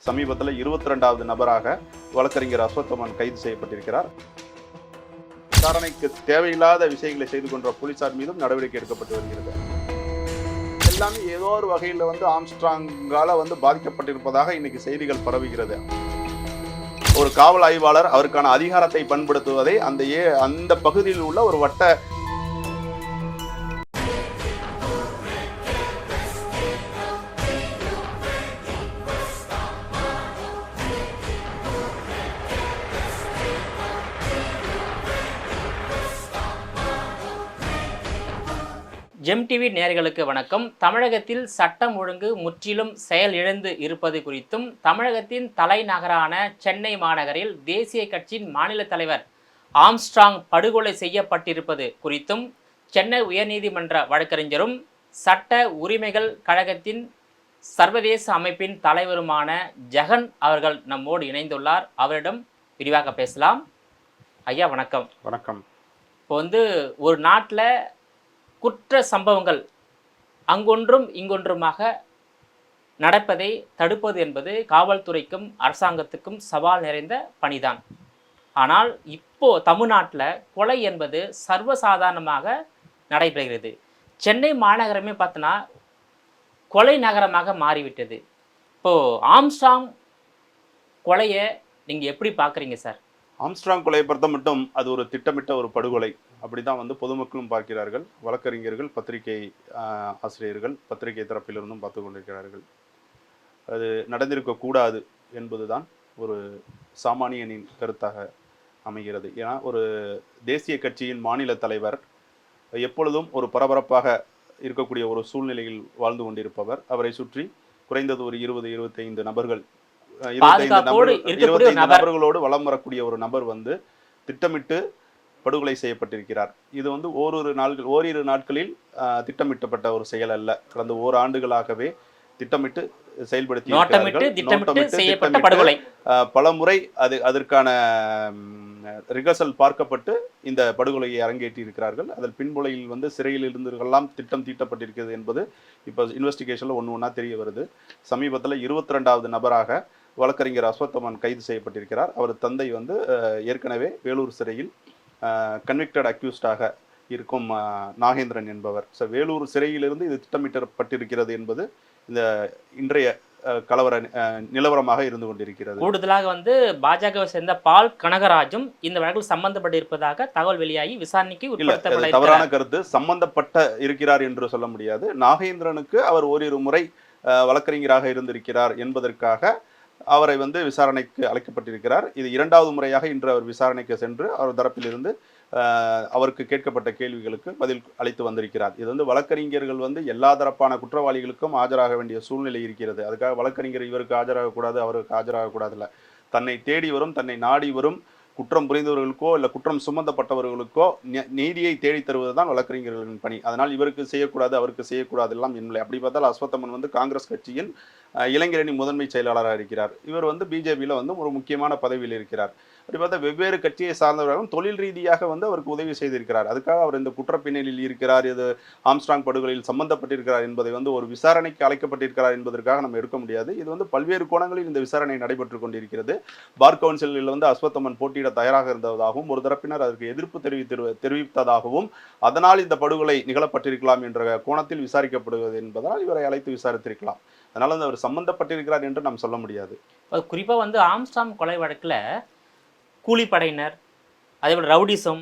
சமீபத்தில் 22வது நபராக வழக்கறிஞர் அஸ்வத்தமன் கைது செய்யப்பட்டிருக்கிறார். விசாரணைக்கு தேவையில்லாத விஷயங்களை செய்து கொண்ட போலீசார் மீதும் நடவடிக்கை எடுக்கப்பட்டு வருகிறது. எல்லாமே ஏதோ ஒரு வகையில் ஆம்ஸ்ட்ராங்கால பாதிக்கப்பட்டிருப்பதாக இன்னைக்கு செய்திகள் பரவுகிறது. ஒரு காவல் ஆய்வாளர் அவருக்கான அதிகாரத்தை பயன்படுத்துவதை அந்த பகுதியில் உள்ள ஒரு வட்ட ஜெம் டிவி நேயர்களுக்கு வணக்கம். தமிழகத்தில் சட்டம் ஒழுங்கு முற்றிலும் செயலிழந்து இருப்பது குறித்தும், தமிழகத்தின் தலைநகரான சென்னை மாநகரில் தேசிய கட்சியின் மாநில தலைவர் ஆம்ஸ்ட்ராங் படுகொலை செய்யப்பட்டிருப்பது குறித்தும், சென்னை உயர்நீதிமன்ற வழக்கறிஞரும் சட்ட உரிமைகள் கழகத்தின் சர்வதேச அமைப்பின் தலைவருமான ஜெகன் அவர்கள் நம்மோடு இணைந்துள்ளார். அவரிடம் விரிவாக பேசலாம். ஐயா வணக்கம். வணக்கம். இப்போ ஒரு நாட்டில் குற்ற சம்பவங்கள் அங்கொன்றும் இங்கொன்றுமாக நடப்பதை தடுப்பது என்பது காவல்துறைக்கும் அரசாங்கத்துக்கும் சவால் நிறைந்த பணிதான். ஆனால் இப்போ தமிழ்நாட்டில் கொலை என்பது சர்வசாதாரணமாக நடைபெறுகிறது. சென்னை மாநகரமே பார்த்தோன்னா கொலை நகரமாக மாறிவிட்டது. இப்போது ஆம்ஸ்ட்ராங் கொலையை நீங்கள் எப்படி பார்க்குறீங்க சார்? ஆம்ஸ்ட்ராங் கொலையை பொறுத்த மட்டும் அது ஒரு திட்டமிட்ட ஒரு படுகொலை அப்படிதான் பொதுமக்களும் பார்க்கிறார்கள். வழக்கறிஞர்கள், பத்திரிகை ஆசிரியர்கள், பத்திரிகை தரப்பிலிருந்தும் பார்த்து கொண்டிருக்கிறார்கள். அது நடந்திருக்கக்கூடாது என்பதுதான் ஒரு சாமானியனின் கருத்தாக அமைகிறது. ஏன்னா ஒரு தேசிய கட்சியின் மாநில தலைவர் எப்பொழுதும் ஒரு பரபரப்பாக இருக்கக்கூடிய ஒரு சூழ்நிலையில் வாழ்ந்து கொண்டிருப்பவர். அவரை சுற்றி குறைந்தது ஒரு 20-25 நபர்கள், 25 நபர்களோடு வலம் வரக்கூடிய ஒரு நபர் திட்டமிட்டு படுகொலை செய்யப்பட்டிருக்கிறார். இது ஓரிரு நாட்களில் திட்டமிட்டப்பட்ட ஒரு செயல் அல்ல. கடந்த ஓராண்டுகளாகவே திட்டமிட்டு செயல்படுத்தி பல முறை அதற்கான ரிகர்சல் பார்க்கப்பட்டு இந்த படுகொலையை அரங்கேற்றி இருக்கிறார்கள். அதில் பின்புலையில் சிறையில் இருந்தவர்களெல்லாம் திட்டம் தீட்டப்பட்டிருக்கிறது என்பது இப்போ இன்வெஸ்டிகேஷன்ல ஒன்று தெரிய வருது. சமீபத்தில் 22வது நபராக வழக்கறிஞர் அஸ்வத்தமன் கைது செய்யப்பட்டிருக்கிறார். அவர் தந்தை ஏற்கனவே வேலூர் சிறையில் கன்விக்டட் அக்யூஸ்டாக இருக்கும் நாகேந்திரன் என்பவர். வேலூர் சிறையிலிருந்து இது திட்டமிட்டப்பட்டிருக்கிறது என்பது இந்த இன்றைய கலவர நிலவரமாக இருந்து கொண்டிருக்கிறது. கூடுதலாக பாஜகவை சேர்ந்த பால் கனகராஜும் இந்த வழக்கில் சம்பந்தப்பட்டிருப்பதாக தகவல் வெளியாகி விசாரணைக்கு தவறான கருத்து. சம்பந்தப்பட்ட இருக்கிறார் என்று சொல்ல முடியாது. நாகேந்திரனுக்கு அவர் ஓரிரு முறை வழக்கறிஞராக இருந்திருக்கிறார் என்பதற்காக அவரை விசாரணைக்கு அழைக்கப்பட்டிருக்கிறார். இது 2வது முறையாக இன்று அவர் விசாரணைக்கு சென்று அவர் தரப்பிலிருந்து அவருக்கு கேட்கப்பட்ட கேள்விகளுக்கு பதில் அளித்து வந்திருக்கிறார். இது வழக்கறிஞர்கள் எல்லா தரப்பான குற்றவாளிகளுக்கும் ஆஜராக வேண்டிய சூழ்நிலை இருக்கிறது. அதுக்காக வழக்கறிஞர் இவருக்கு ஆஜராகக்கூடாது, அவருக்கு ஆஜராகக்கூடாது இல்லை. தன்னை தேடி வரும், தன்னை நாடி வரும் குற்றம் புரிந்தவர்களுக்கோ இல்லை குற்றம் சுமந்தப்பட்டவர்களுக்கோ நீதியை தேடி தருவது தான் வழக்கறிஞர்களின் பணி. அதனால் இவருக்கு செய்யக்கூடாது, அவருக்கு செய்யக்கூடாது எல்லாம் இல்லை. அப்படி பார்த்தால் அஸ்வத்தமன் காங்கிரஸ் கட்சியின் இளைஞரணி முதன்மை செயலாளராக இருக்கிறார். இவர் பிஜேபியில் ஒரு முக்கியமான பதவியில் இருக்கிறார். அப்படி பார்த்தா வெவ்வேறு கட்சியை சார்ந்தவர்களும் தொழில் ரீதியாக அவருக்கு உதவி செய்திருக்கிறார். அதுக்காக அவர் இந்த குற்றப்பின்னலில் இருக்கிறார், இது ஆம்ஸ்ட்ராங் படுகொலையில் சம்பந்தப்பட்டிருக்கிறார் என்பதை ஒரு விசாரணைக்கு அழைக்கப்பட்டிருக்கிறார் என்பதற்காக நம்ம எடுக்க முடியாது. இது பல்வேறு கோணங்களில் இந்த விசாரணை நடைபெற்று கொண்டிருக்கிறது. பார் கவுன்சிலில் அஸ்வத்தமன் போட்டியிட தயாராக இருந்ததாகவும், ஒரு தரப்பினர் அதற்கு எதிர்ப்பு தெரிவித்ததாகவும், அதனால் இந்த படுகொலை நிகழப்பட்டிருக்கலாம் என்ற கோணத்தில் விசாரிக்கப்படுவது என்பதால் இவரை அழைத்து விசாரித்திருக்கலாம். அதனால அவர் சம்பந்தப்பட்டிருக்கிறார் என்று நாம் சொல்ல முடியாது. குறிப்பாக ஆம்ஸ்ட்ராங் கொலை வழக்கில் கூலிப்படையினர், அதேபோல் ரவுடிசம்,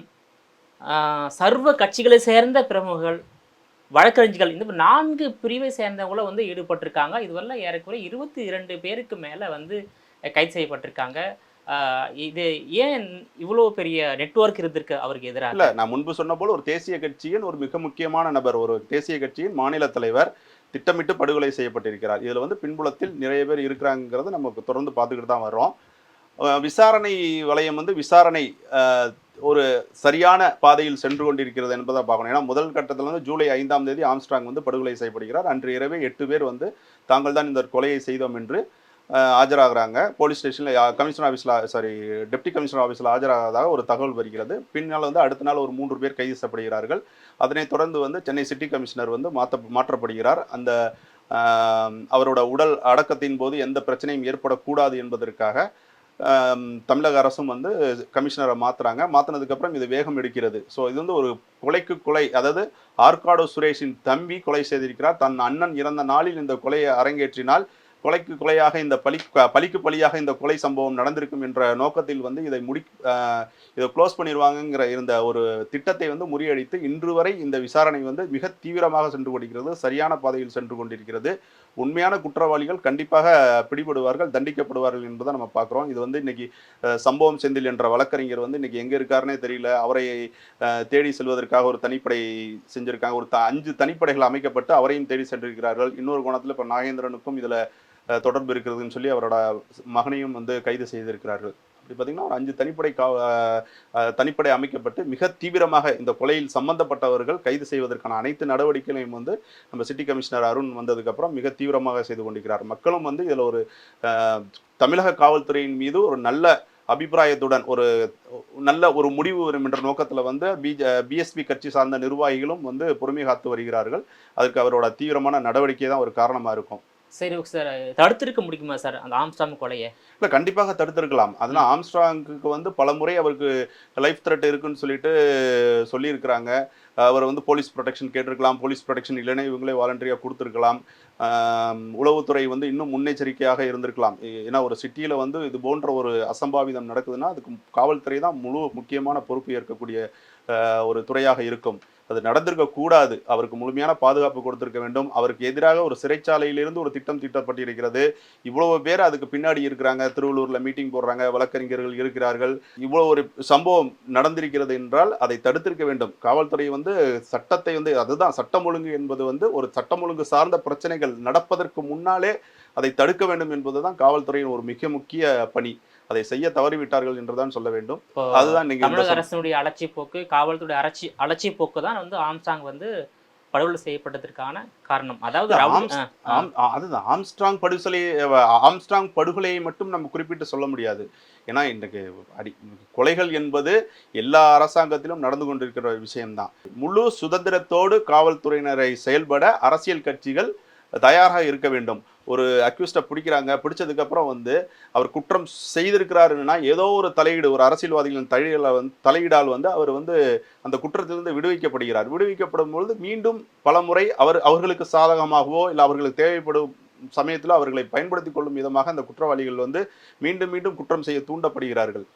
சர்வ கட்சிகளை சேர்ந்த பிரமுகர்கள், வழக்கறிஞர்கள், இந்த 4 பிரிவை சேர்ந்தவங்களும் ஈடுபட்டிருக்காங்க. இதுவரை ஏறக்குறைய 22 பேருக்கு மேலே கைது செய்யப்பட்டிருக்காங்க. இது ஏன் இவ்வளோ பெரிய நெட்வொர்க் இருந்திருக்கு அவருக்கு எதிராக? இல்லை, நான் முன்பு சொன்ன போல் ஒரு தேசிய கட்சியின் ஒரு மிக முக்கியமான நபர், ஒரு தேசிய கட்சியின் மாநில தலைவர் திட்டமிட்டு படுகொலை செய்யப்பட்டிருக்கிறார். இதில் பின்புலத்தில் நிறைய பேர் இருக்கிறாங்கிறத நமக்கு தொடர்ந்து பார்த்துக்கிட்டு தான் வர்றோம். விசாரணை வளையம் விசாரணை ஒரு சரியான பாதையில் சென்று கொண்டிருக்கிறது என்பதை பார்க்கணும். ஏன்னா முதல் கட்டத்தில் ஜூலை 5ஆம் தேதி ஆம்ஸ்ட்ராங் படுகொலை செய்யப்படுகிறார். அன்று இரவே 8 பேர் தாங்கள் தான் இந்த கொலையை செய்தோம் என்று ஆஜராகிறாங்க. போலீஸ் ஸ்டேஷனில் கமிஷனர் ஆஃபீஸில் டெப்டி கமிஷனர் ஆஃபீஸில் ஆஜராகதாக ஒரு தகவல் வருகிறது. பின்னால் அடுத்த நாள் ஒரு 3 பேர் கைது செய்யப்படுகிறார்கள். அதனைத் தொடர்ந்து சென்னை சிட்டி கமிஷனர் மாற்றப்படுகிறார். அந்த அவரோட உடல் அடக்கத்தின் போது எந்த பிரச்சனையும் ஏற்படக்கூடாது என்பதற்காக தமிழக அரசும் வந்து கமிஷனரை மாற்றினதுக்கப்புறம் இது வேகம் எடுக்கிறது. ஸோ இது வந்து ஒரு கொலைக்கு கொலை, அதாவது ஆற்காடு சுரேஷின் தம்பி கொலை செய்திருக்கிறார். தன் அண்ணன் இறந்த நாளில் இந்த கொலையை அரங்கேற்றினால் கொலைக்கு கொலையாக இந்த பழிக்கு பழியாக இந்த கொலை சம்பவம் நடந்திருக்கும் என்ற நோக்கத்தில் வந்து இதை க்ளோஸ் பண்ணிடுவாங்கங்கிற இருந்த ஒரு திட்டத்தை வந்து முறியடித்து இன்று வரை இந்த விசாரணை வந்து மிக தீவிரமாக சென்று கொண்டிருக்கிறது, சரியான பாதையில் சென்று கொண்டிருக்கிறது. உண்மையான குற்றவாளிகள் கண்டிப்பாக பிடிபடுவார்கள், தண்டிக்கப்படுவார்கள் என்பதை நம்ம பார்க்குறோம். இது வந்து இன்னைக்கு சம்பவம் செந்தில் என்ற வழக்கறிஞர் வந்து இன்னைக்கு எங்கே இருக்காருன்னே தெரியல. அவரை தேடி செல்வதற்காக ஒரு தனிப்படை செஞ்சிருக்காங்க. ஒரு 5 தனிப்படைகள் அமைக்கப்பட்டு அவரையும் தேடி சென்றிருக்கிறார்கள். இன்னொரு கோணத்தில் இப்போ நாகேந்திரனுக்கும் இதில் தொடர்பு இருக்கிறதுன்னு சொல்லி அவரோட மகனையும் வந்து கைது செய்திருக்கிறார்கள். அப்படி பார்த்தீங்கன்னா ஒரு 5 தனிப்படை அமைக்கப்பட்டு மிக தீவிரமாக இந்த கொலையில் சம்பந்தப்பட்டவர்கள் கைது செய்வதற்கான அனைத்து நடவடிக்கைகளையும் வந்து நம்ம சிட்டி கமிஷனர் அருண் வந்ததுக்கப்புறம் மிக தீவிரமாக செய்து கொண்டிருக்கிறார். மக்களும் வந்து இதில் ஒரு தமிழக காவல்துறையின் மீது ஒரு நல்ல அபிப்பிராயத்துடன் ஒரு நல்ல ஒரு முடிவு வரும் என்ற நோக்கத்தில் வந்து பிஎஸ்பி கட்சி சார்ந்த நிர்வாகிகளும் வந்து பொறுமை காத்து வருகிறார்கள். அதற்கு அவரோட தீவிரமான நடவடிக்கை தான் ஒரு காரணமாக இருக்கும். சரி சார், தடுத்திருக்க முடியுமா சார் அந்த ஆம்ஸ்ட்ராங் கொலையை? இல்லை, கண்டிப்பாக தடுத்திருக்கலாம். அதனால் ஆம்ஸ்ட்ராங்குக்கு வந்து பல முறை அவருக்கு லைஃப் த்ரெட் இருக்குன்னு சொல்லியிருக்கிறாங்க. அவர் வந்து போலீஸ் ப்ரொடெக்ஷன் கேட்டிருக்கலாம். போலீஸ் ப்ரொடெக்ஷன் இல்லைன்னா இவங்களே வாலண்டரியாக கொடுத்துருக்கலாம். உளவுத்துறை வந்து இன்னும் முன்னெச்சரிக்கையாக இருந்திருக்கலாம். ஏன்னா ஒரு சிட்டியில் வந்து இது போன்ற ஒரு அசம்பாவிதம் நடக்குதுன்னா அதுக்கு காவல்துறை தான் முக்கியமான பொறுப்பு ஏற்கக்கூடிய ஒரு துறையாக இருக்கும். அது நடந்திருக்க கூடாது. அவருக்கு முழுமையான பாதுகாப்பு கொடுத்திருக்க வேண்டும். அவருக்கு எதிராக ஒரு சிறைச்சாலையிலிருந்து ஒரு திட்டம் தீட்டப்பட்டிருக்கிறது. இவ்வளவு பேர் அதுக்கு பின்னாடி இருக்கிறாங்க. திருவள்ளூர்ல மீட்டிங் போடுறாங்க, வழக்கறிஞர்கள் இருக்கிறார்கள். இவ்வளவு ஒரு சம்பவம் நடந்திருக்கிறது என்றால் அதை தடுத்திருக்க வேண்டும். காவல்துறை வந்து சட்டத்தை வந்து, அதுதான் சட்டம் ஒழுங்கு என்பது வந்து ஒரு சட்டம் ஒழுங்கு சார்ந்த பிரச்சனைகள் நடப்பதற்கு முன்னாலே அதை தடுக்க வேண்டும் என்பதுதான் காவல்துறையின் ஒரு மிக முக்கிய பணி. அதை செய்ய தவறிவிட்டார்கள் என்றுதான் சொல்ல வேண்டும். அதுதான் தமிழக அரசினுடைய அலட்சிய போக்கு, காவல்துறை அலட்சிய போக்கு தான் வந்து ஆம்ஸ்ட்ராங் வந்து படுகொலை செய்யப்பட்டதற்கான காரணம். அதாவது அதுதான் ஆம்ஸ்ட்ராங் படுகொலையை மட்டும் நம்ம குறிப்பிட்டு சொல்ல முடியாது. ஏன்னா இன்றைக்கு கொலைகள் என்பது எல்லா அரசாங்கத்திலும் நடந்து கொண்டிருக்கிற விஷயம்தான். முழு சுதந்திரத்தோடு காவல்துறையினரை செயல்பட அரசியல் கட்சிகள் தயாராக இருக்க வேண்டும். ஒரு அக்யூஸ்டை பிடிக்கிறாங்க, பிடிச்சதுக்கப்புறம் வந்து அவர் குற்றம் செய்திருக்கிறாருன்னா ஏதோ ஒரு தலையீடு, ஒரு அரசியல்வாதிகளின் தலையீடால் வந்து அவர் வந்து அந்த குற்றத்திலிருந்து விடுவிக்கப்படும் பொழுது மீண்டும் பல முறை அவர்களுக்கு சாதகமாகவோ இல்லை அவர்களுக்கு தேவைப்படும் சமயத்தில் அவர்களை பயன்படுத்தி கொள்ளும் விதமாக அந்த குற்றவாளிகள் வந்து மீண்டும் மீண்டும் குற்றம் செய்ய தூண்டப்படுகிறார்கள்.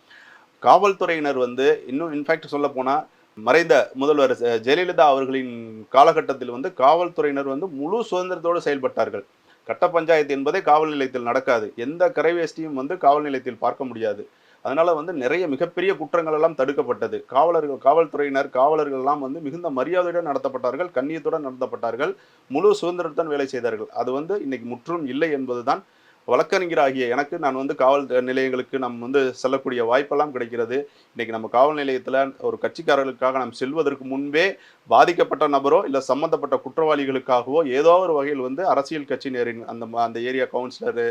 காவல்துறையினர் வந்து இன்னும் இன்ஃபேக்ட் சொல்ல போனால் மறைந்த முதல்வர் ஜெயலலிதா அவர்களின் காலகட்டத்தில் வந்து காவல்துறையினர் வந்து முழு சுதந்திரத்தோடு செயல்பட்டார்கள். கட்ட பஞ்சாயத்து என்பதே காவல் நிலையத்தில் நடக்காது. எந்த கரைவேஷ்டியும் வந்து காவல் நிலையத்தில் பார்க்க முடியாது. அதனால வந்து நிறைய மிகப்பெரிய குற்றங்கள் எல்லாம் தடுக்கப்பட்டது. காவலர்கள் எல்லாம் வந்து மிகுந்த மரியாதையுடன் நடத்தப்பட்டார்கள், கண்ணியத்துடன் நடத்தப்பட்டார்கள், முழு சுதந்திரத்துடன் வேலை செய்தார்கள். அது வந்து இன்னைக்கு முற்றும் இல்லை என்பதுதான். வழக்கறிஞராகிய எனக்கு நான் வந்து காவல் நிலையங்களுக்கு நம்ம வந்து செல்லக்கூடிய வாய்ப்பெல்லாம் கிடைக்கிறது. இன்றைக்கி நம்ம காவல் நிலையத்தில் ஒரு கட்சிக்காரர்களுக்காக நாம் செல்வதற்கு முன்பே பாதிக்கப்பட்ட நபரோ இல்லை சம்மந்தப்பட்ட குற்றவாளிகளுக்காகவோ ஏதோ ஒரு வகையில் வந்து அரசியல் கட்சியினரின் அந்த ஏரியா கவுன்சிலரு,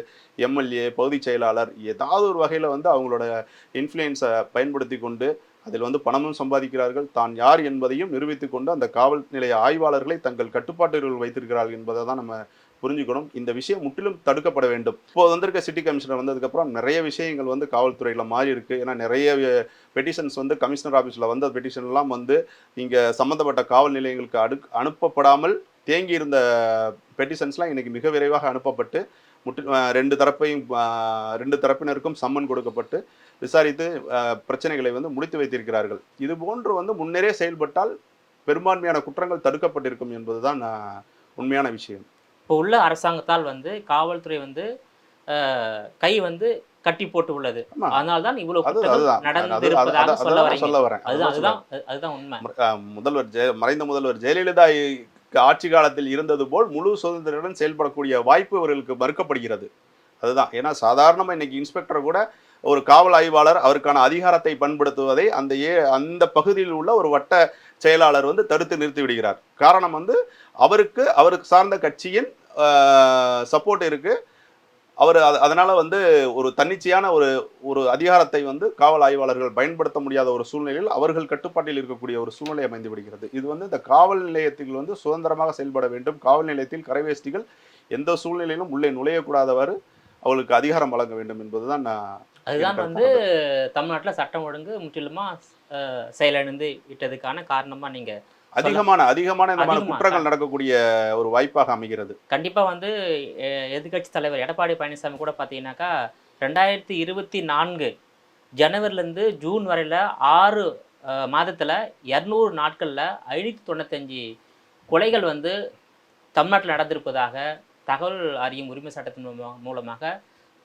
எம்எல்ஏ, பகுதி செயலாளர் ஏதாவது ஒரு வகையில் வந்து அவங்களோட இன்ஃப்ளூயன்ஸை பயன்படுத்தி கொண்டு அதில் வந்து பணமும் சம்பாதிக்கிறார்கள். தான் யார் என்பதையும் நிரூபித்து கொண்டு அந்த காவல் நிலைய ஆய்வாளர்களை தங்கள் கட்டுப்பாட்டுகள் வைத்திருக்கிறார்கள் என்பதை தான் நம்ம புரிஞ்சுக்கணும். இந்த விஷயம் முற்றிலும் தடுக்கப்பட வேண்டும். இப்போது வந்திருக்க சிட்டி கமிஷனர் வந்ததுக்கப்புறம் நிறைய விஷயங்கள் வந்து காவல்துறையில் மாறி இருக்கு. ஏன்னா நிறைய பெட்டிஷன்ஸ் வந்து கமிஷனர் ஆஃபீஸில் வந்த பெட்டிஷன்லாம் வந்து இங்கே சம்மந்தப்பட்ட காவல் நிலையங்களுக்கு அனுப்பப்படாமல் தேங்கி இருந்த பெட்டிஷன்ஸ்லாம் இன்னைக்கு மிக விரைவாக அனுப்பப்பட்டு ரெண்டு தரப்பினருக்கும் சம்மன் கொடுக்கப்பட்டு விசாரித்து பிரச்சனைகளை வந்து முடித்து வைத்திருக்கிறார்கள். இது போன்று வந்து முன்னரே செயல்பட்டால் பெரும்பான்மையான குற்றங்கள் தடுக்கப்பட்டிருக்கும் என்பதுதான் உண்மையான விஷயம். இப்போ உள்ள அரசாங்கத்தால் வந்து காவல்துறை வந்து கை வந்து கட்டி போட்டு உள்ளது. அதனால்தான் இவ்வளவு நடந்திருப்பதாக சொல்ல வரேன். அதுதான் உண்மை. மறைந்த முதல்வர் ஜெயலலிதா ஆட்சி காலத்தில் இருந்தது போல் முழு சுதந்திரத்துடன் செயல்படக்கூடிய வாய்ப்பு அவர்களுக்கு மறுக்கப்படுகிறது. அதுதான். ஏன்னா சாதாரணமாக இன்னைக்கு இன்ஸ்பெக்டர் கூட ஒரு காவல் ஆய்வாளர் அவருக்கான அதிகாரத்தை பயன்படுத்துவதை அந்த பகுதியில் உள்ள ஒரு வட்ட செயலாளர் வந்து தடுத்து நிறுத்தி விடுகிறார். காரணம் வந்து அவருக்கு சார்ந்த கட்சியின் சப்போர்ட் இருக்கு. அவர் அதனால வந்து ஒரு தன்னிச்சையான ஒரு ஒரு அதிகாரத்தை வந்து காவல் ஆய்வாளர்கள் பயன்படுத்த முடியாத ஒரு சூழ்நிலையில் அவர்கள் கட்டுப்பாட்டில் இருக்கக்கூடிய ஒரு சூழ்நிலை அமைந்து விடுகிறது. இது வந்து இந்த காவல் நிலையத்தில் வந்து சுதந்திரமாக செயல்பட வேண்டும். காவல் நிலையத்தில் கரைவேஷ்டிகள் எந்த சூழ்நிலையிலும் உள்ளே நுழையக்கூடாதவாறு அவர்களுக்கு அதிகாரம் வழங்க வேண்டும் என்பதுதான் என் அதுதான் வந்து கருத்தானது. தமிழ்நாட்டுல சட்டம் ஒழுங்கு முற்றிலுமா செயலிழந்து விட்டதுக்கான காரணமா நீங்க சொல்ல அதிகமான இந்த மாதிரி அதிகமா குற்றங்கள் நடக்கக்கூடிய ஒரு வாய்ப்பாக அமைகிறது. கண்டிப்பா வந்து எதிர்க்கட்சி தலைவர் எடப்பாடி பழனிசாமி கூட பார்த்தீங்கன்னாக்கா 2024 ஜனவரிலேருந்து ஜூன் வரையில 6 மாதத்துல 200 நாட்கள்ல 595 கொலைகள் வந்து தமிழ்நாட்டில் நடந்திருப்பதாக தகவல் அறியும் உரிமை சட்டத்தின் மூலமாக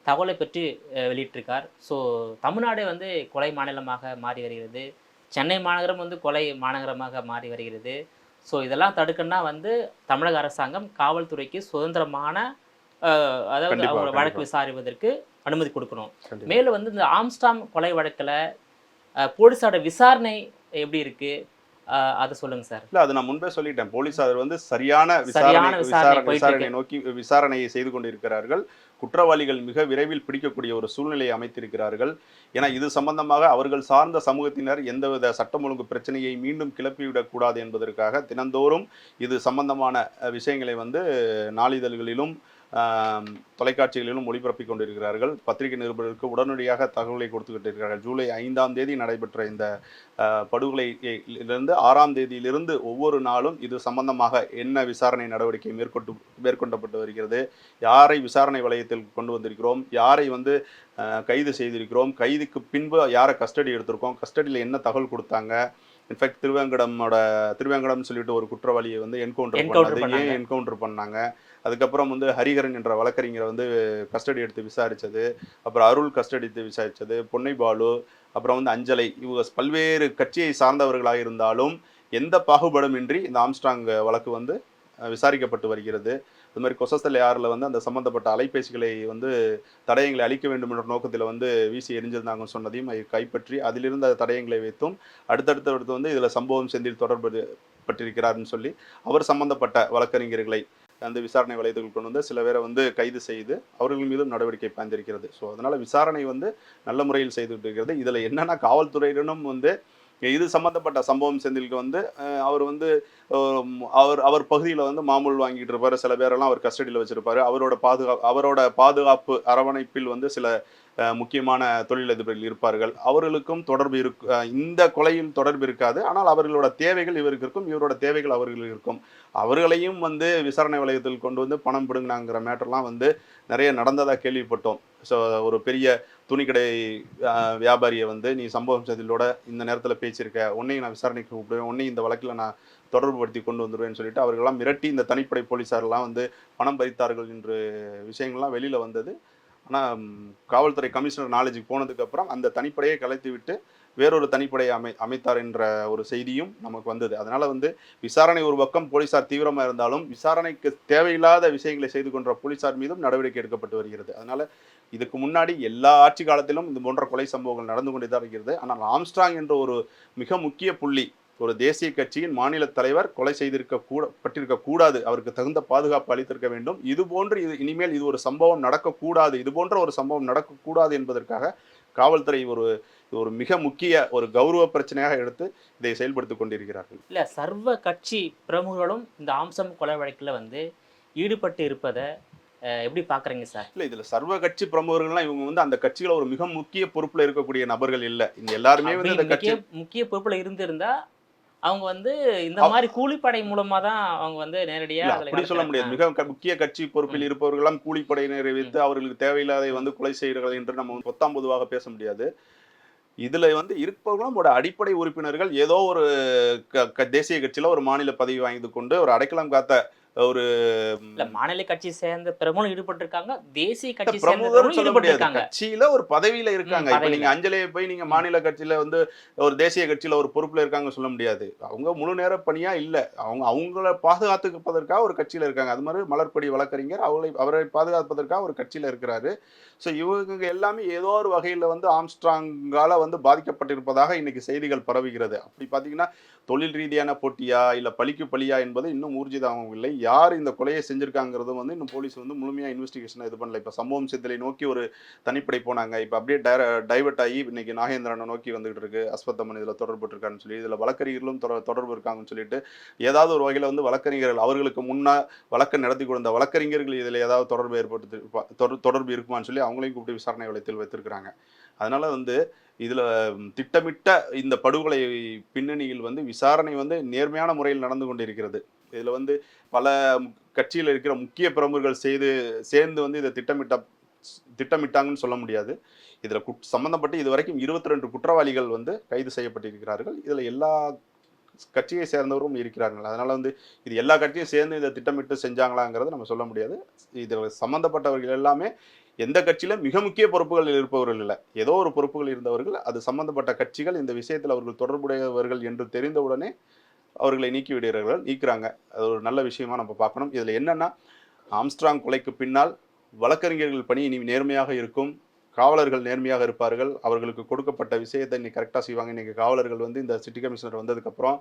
தகவலை பெற்று வெளியிட்டிருக்கார். ஸோ தமிழ்நாடே வந்து கொலை மாநிலமாக மாறி வருகிறது. சென்னை மாநகரம் வந்து கொலை மாநகரமாக மாறி வருகிறது. ஸோ இதெல்லாம் தடுக்கணும்னா வந்து தமிழக அரசாங்கம் காவல்துறைக்கு சுதந்திரமான அதாவது கண்டிப்பா, அவங்க வழக்கு கண்டிப்பா. விசாரிப்பதற்கு அனுமதி கொடுக்கணும். கண்டிப்பா. மேலும் வந்து இந்த ஆம்ஸ்டாங் கொலை வழக்கில் போலீஸோட விசாரணை எப்படி இருக்கு? அதை சொல்லுங்க சார். இல்ல அது நான் முன்பே சொல்லிட்டேன். போலீசார் வந்து சரியான சரியான விசாரணை போயிட்டு விசாரணை இருக்கு. நோக்கி விசாரணையை செய்து கொண்டிருக்கிறார்கள். குற்றவாளிகள் மிக விரைவில் பிடிக்கக்கூடிய ஒரு சூழ்நிலையை அமைத்திருக்கிறார்கள். ஏன்னா இது சம்பந்தமாக அவர்கள் சார்ந்த சமூகத்தினர் எந்தவித சட்டம் ஒழுங்கு பிரச்சனையை மீண்டும் கிளப்பிவிடக் கூடாது என்பதற்காக தினந்தோறும் இது சம்பந்தமான விஷயங்களை வந்து நாளிதழ்களிலும் தொலைக்காட்சிகளிலும் ஒளிபரப்பிக் கொண்டிருக்கிறார்கள். பத்திரிகை நிருபர்களுக்கு உடனடியாக தகவலை கொடுத்துக்கிட்டு இருக்கிறார்கள். ஜூலை 5ஆம் தேதி நடைபெற்ற இந்த படுகொலையிலிருந்து 6ஆம் தேதியிலிருந்து ஒவ்வொரு நாளும் இது சம்பந்தமாக என்ன விசாரணை நடவடிக்கை மேற்கொள்ளப்பட்டு வருகிறது, யாரை விசாரணை வளையத்தில் கொண்டு வந்திருக்கிறோம், யாரை வந்து கைது செய்திருக்கிறோம், கைதுக்கு பின்பு யாரை கஸ்டடி எடுத்திருக்கோம், கஸ்டடியில் என்ன தகவல் கொடுத்தாங்க. இன்ஃபேக்ட் திருவேங்கடம் சொல்லிட்டு ஒரு குற்றவாளியை வந்து ஏன் என்கவுண்டர் பண்ணாங்க. அதுக்கப்புறம் வந்து ஹரிஹரன் என்ற வழக்கறிஞரை வந்து கஸ்டடி எடுத்து விசாரித்தது, அப்புறம் அருள் கஸ்டடி எடுத்து விசாரித்தது, பொன்னை பாலு, அப்புறம் வந்து அஞ்சலை, இவங்க பல்வேறு கட்சியை சார்ந்தவர்களாக இருந்தாலும் எந்த பாகுபாடுமின்றி இந்த ஆம்ஸ்ட்ராங் வழக்கு வந்து விசாரிக்கப்பட்டு வருகிறது. இது மாதிரி கொசஸ்தலை ஆறில் வந்து அந்த சம்மந்தப்பட்ட அலைபேசிகளை வந்து தடயங்களை அளிக்க வேண்டும் என்ற நோக்கத்தில் வந்து வீசி எரிஞ்சிருந்தாங்கன்னு சொன்னதையும் கைப்பற்றி அதிலிருந்த தடயங்களை வைத்தும் அடுத்தடுத்து வந்து இதில் சம்பவம் செந்தில் தொடர்பு பட்டிருக்கிறார்னு சொல்லி அவர் சம்பந்தப்பட்ட வழக்கறிஞர்களை அந்த விசாரணை வளையத்துக்குள் கொண்டு வந்து சில பேரை வந்து கைது செய்து அவர்கள் மீதும் நடவடிக்கை பாய்ந்திருக்கிறது. ஸோ அதனால விசாரணை வந்து நல்ல முறையில் செய்துட்டு இருக்கிறது. இதில் என்னன்னா காவல்துறையினரும் வந்து இது சம்பந்தப்பட்ட சம்பவம் செந்திலுக்கு வந்து அவர் வந்து அவர் பகுதியில் வந்து மாமூல் வாங்கிட்டு இருப்பாரு. சில பேரெல்லாம் அவர் கஸ்டடியில் வச்சிருப்பாரு. அவரோட பாதுகாப்பு அரவணைப்பில் வந்து சில முக்கியமான தொழிலதிபர்கள் இருப்பார்கள். அவர்களுக்கும் தொடர்பு இந்த கொலையில் தொடர்பு இருக்காது. ஆனால் அவர்களோட தேவைகள் இவருக்கு இருக்கும், இவரோட தேவைகள் அவர்களுக்கு இருக்கும். அவர்களையும் வந்து விசாரணை வளையத்தில் கொண்டு வந்து பணம் பிடுங்கினாங்கிற மேட்டர்லாம் வந்து நிறைய நடந்ததாக கேள்விப்பட்டோம். ஸோ ஒரு பெரிய துணிக்கடை வியாபாரியை வந்து நீ சம்பவம் செய்தலோட இந்த நேரத்தில் பேசியிருக்க, உன்னையும் நான் விசாரணைக்கு கூப்பிடுவேன், உன்னையும் இந்த வழக்கில் நான் தொடர்புபடுத்தி கொண்டு வந்துடுவேன்னு சொல்லிட்டு அவர்களெல்லாம் மிரட்டி இந்த தனிப்படை போலீஸாரெல்லாம் வந்து பணம் பறித்தார்கள் என்று விஷயங்கள்லாம் வெளியில் வந்தது. ஆனால் காவல்துறை கமிஷனர் நாலேஜுக்கு போனதுக்கப்புறம் அந்த தனிப்படையை கலைத்து விட்டு வேறொரு தனிப்படையை அமைத்தார் என்ற ஒரு செய்தியும் நமக்கு வந்தது. அதனால் வந்து விசாரணை ஒரு பக்கம் போலீஸார் தீவிரமாக இருந்தாலும் விசாரணைக்கு தேவையில்லாத விஷயங்களை செய்து கொண்ட போலீஸார் மீதும் நடவடிக்கை எடுக்கப்பட்டு வருகிறது. அதனால் இதுக்கு முன்னாடி எல்லா ஆட்சி காலத்திலும் இது போன்ற கொலை சம்பவங்கள் நடந்து கொண்டே தான் இருக்கிறது. ஆனால் ஆம்ஸ்ட்ராங் என்ற ஒரு மிக முக்கிய புள்ளி, ஒரு தேசிய கட்சியின் மாநில தலைவர் கொலை பட்டிருக்க கூடாது, அவருக்கு தகுந்த பாதுகாப்பு அளித்திருக்க வேண்டும். இனிமேல் இது ஒரு சம்பவம் நடக்கக்கூடாது, இது போன்ற ஒரு சம்பவம் நடக்கக்கூடாது என்பதற்காக காவல்துறை ஒரு மிக முக்கிய ஒரு கௌரவ பிரச்சனையாக எடுத்து இதை செயல்படுத்திக் கொண்டிருக்கிறார்கள். இல்ல சர்வ கட்சி பிரமுகர்களும் இந்த ஆம்ஸ்டாங் கொலை வழக்கில் வந்து ஈடுபட்டு இருப்பதை எப்படி பாக்குறீங்க சார்? இல்ல இதுல சர்வ கட்சி பிரமுகர்கள்லாம் இவங்க வந்து அந்த கட்சியில ஒரு மிக முக்கிய பொறுப்புல இருக்கக்கூடிய நபர்கள் இல்ல. இந்த எல்லாருமே வந்து அந்த கட்சி முக்கிய பொறுப்புல இருந்திருந்தா அவங்க வந்து இந்த மாதிரி கூலிப்படை மூலமா தான் அவங்க வந்து நேரடியா அப்படி சொல்ல முடியாது. மிக முக்கிய கட்சி பொறுப்பில் இருப்பவர்களெல்லாம் கூலிப்படையினரை வைத்து அவர்களுக்கு தேவையில்லாத வந்து கொலை செய்கிறார்கள் என்று நம்ம பொத்தாம் பொதுவாக பேச முடியாது. இதுல வந்து இருப்பவர்களும் அடிப்படை உறுப்பினர்கள் ஏதோ ஒரு தேசிய கட்சியில ஒரு மாநில பதவி வாங்கி கொண்டு ஒரு அடைக்கலம் காத்த ஒரு மாநில கட்சி சேர்ந்த பிரமுகர்கள் ஈடுபட்டிருக்காங்க, தேசிய கட்சி சேர்ந்த சொல்ல முடியாது, கட்சியில ஒரு பதவியில இருக்காங்க. இப்ப நீங்க அஞ்சலியை போய் நீங்க மாநில கட்சியில வந்து ஒரு தேசிய கட்சியில ஒரு பொறுப்புல இருக்காங்க சொல்ல முடியாது. அவங்க முழு நேர பணியா இல்ல, அவங்கள பாதுகாத்துப்பதற்காக ஒரு கட்சியில இருக்காங்க. அது மாதிரி மலர்படி வழக்கறிஞர் அவரை பாதுகாப்பதற்காக ஒரு கட்சியில இருக்கிறாரு. ஸோ இவங்க எல்லாமே ஏதோ ஒரு வகையில வந்து ஆம்ஸ்ட்ராங்கால வந்து பாதிக்கப்பட்டிருப்பதாக இன்னைக்கு செய்திகள் பரவுகிறது. அப்படி பாத்தீங்கன்னா தொழில் ரீதியான போட்டியா இல்ல பழிக்கு பழியா என்பது இன்னும் ஊர்ஜிதமாகவில்லை. யார் இந்த கொலையை செஞ்சிருக்காங்கிறதும் வந்து இன்னும் போலீஸ் வந்து முழுமையாக இன்வெஸ்டிகேஷன் இது பண்ணல. இப்போ சம்பவம் சித்தலை நோக்கி ஒரு தனிப்படை போனாங்க. இப்போ அப்படியே டைவர்ட் ஆகி இன்னைக்கு நாகேந்திரனை நோக்கி வந்துகிட்டு இருக்கு. அஸ்வத்தமன் இதில் தொடர்புட்டிருக்கான்னு சொல்லி, இதில் வழக்கறிஞர்களும் தொடர்பு இருக்காங்கன்னு சொல்லிட்டு ஏதாவது ஒரு வகையில் வந்து வழக்கறிஞர்கள் அவர்களுக்கு முன்னா வழக்கை நடத்தி கொடுத்த வழக்கறிஞர்கள் இதில் ஏதாவது தொடர்பு இருக்குமான்னு சொல்லி அவங்களையும் கூப்பிட்டு விசாரணை வளையத்தில் வைத்திருக்கிறாங்க. அதனால வந்து இதுல திட்டமிட்ட இந்த படுகொலை பின்னணியில் வந்து விசாரணை வந்து நேர்மையான முறையில் நடந்து கொண்டிருக்கிறது. இதுல வந்து பல கட்சியில் இருக்கிற முக்கிய பிரமுகர்கள் சேர்ந்து வந்து இதை திட்டமிட்டாங்கன்னு சொல்ல முடியாது. இதுல சம்பந்தப்பட்டு இதுவரைக்கும் 22 குற்றவாளிகள் வந்து கைது செய்யப்பட்டிருக்கிறார்கள். இதுல எல்லா கட்சியை சேர்ந்தவரும் இருக்கிறார்கள். அதனால வந்து இது எல்லா கட்சியும் சேர்ந்து இதை திட்டமிட்டு செஞ்சாங்களாங்கிறத நம்ம சொல்ல முடியாது. இதில் சம்பந்தப்பட்டவர்கள் எல்லாமே எந்த கட்சியில மிக முக்கிய பொறுப்புகளில் இருப்பவர்கள் இல்லை, ஏதோ ஒரு பொறுப்புகள் இருந்தவர்கள். அது சம்பந்தப்பட்ட கட்சிகள் இந்த விஷயத்தில் அவர்கள் தொடர்புடையவர்கள் என்று தெரிந்தவுடனே அவர்களை நீக்குறாங்க. அது ஒரு நல்ல விஷயமா நம்ம பார்க்கணும். இதுல என்னன்னா, ஆம்ஸ்ட்ராங் கொலைக்கு பின்னால் வழக்கறிஞர்கள் பணி இனி நேர்மையாக இருக்கும், காவலர்கள் நேர்மையாக இருப்பார்கள், அவர்களுக்கு கொடுக்கப்பட்ட விஷயத்தை இன்னைக்கு கரெக்டாக செய்வாங்க. இன்னைக்கு காவலர்கள் வந்து இந்த சிட்டி கமிஷனர் வந்ததுக்கப்புறம்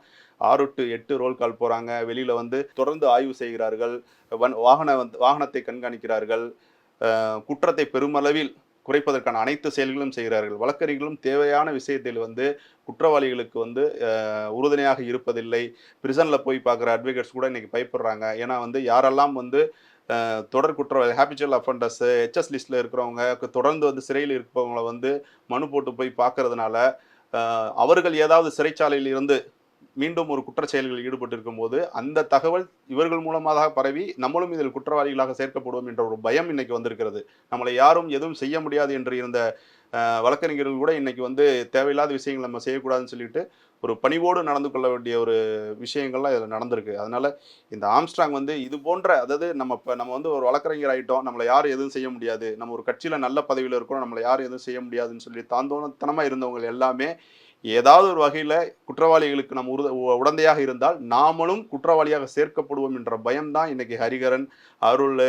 6 to 8 ரோல் கால் போகிறாங்க, வெளியில் வந்து தொடர்ந்து ஆய்வு செய்கிறார்கள், வாகனத்தை கண்காணிக்கிறார்கள், குற்றத்தை பெருமளவில் குறைப்பதற்கான அனைத்து செயல்களும் செய்கிறார்கள். வழக்கறிஞர்களும் தேவையான விஷயத்தில் வந்து குற்றவாளிகளுக்கு வந்து உறுதுணையாக இருப்பதில்லை. பிரிசனில் போய் பார்க்குற அட்வொகேட்ஸ் கூட இன்னைக்கு பயப்படுறாங்க. ஏன்னா வந்து யாரெல்லாம் வந்து தொடர் குற்றவாளி ஹேபிச்சுவல் அஃபண்டர்ஸ் ஹெச்எஸ் லிஸ்ட்டில் இருக்கிறவங்க தொடர்ந்து வந்து சிறையில் இருப்பவங்களை வந்து மனு போட்டு போய் பார்க்கறதுனால அவர்கள் ஏதாவது சிறைச்சாலையில் இருந்து மீண்டும் ஒரு குற்ற செயல்களில் ஈடுபட்டிருக்கும் போது அந்த தகவல் இவர்கள் மூலமாக பரவி நம்மளும் இதில் குற்றவாளிகளாக சேர்க்கப்படுவோம் என்ற ஒரு பயம் இன்னைக்கு வந்திருக்கிறது. நம்மளை யாரும் எதுவும் செய்ய முடியாது என்று இருந்த வழக்கறிஞர்கள் கூட இன்னைக்கு வந்து தேவையில்லாத விஷயங்கள் நம்ம செய்யக்கூடாதுன்னு சொல்லிட்டு ஒரு பணிவோடு நடந்து கொள்ள வேண்டிய ஒரு விஷயங்கள்லாம் இதில் நடந்திருக்கு. அதனால இந்த ஆம்ஸ்ட்ராங் வந்து இது போன்ற, அதாவது நம்ம வந்து ஒரு வழக்கறிஞர் ஆகிட்டோம், நம்மளை யாரும் எதுவும் செய்ய முடியாது, நம்ம ஒரு கட்சியில் நல்ல பதவியில் இருக்கிறோம், நம்மளை யாரும் எதுவும் செய்ய முடியாதுன்னு சொல்லி தாந்தோனத்தனமாக இருந்தவங்க எல்லாமே ஏதாவது ஒரு வகையில் குற்றவாளிகளுக்கு நம்ம உடந்தையாக இருந்தால் நாமளும் குற்றவாளியாக சேர்க்கப்படுவோம் என்ற பயம்தான் இன்னைக்கு ஹரிகரன், அருள்,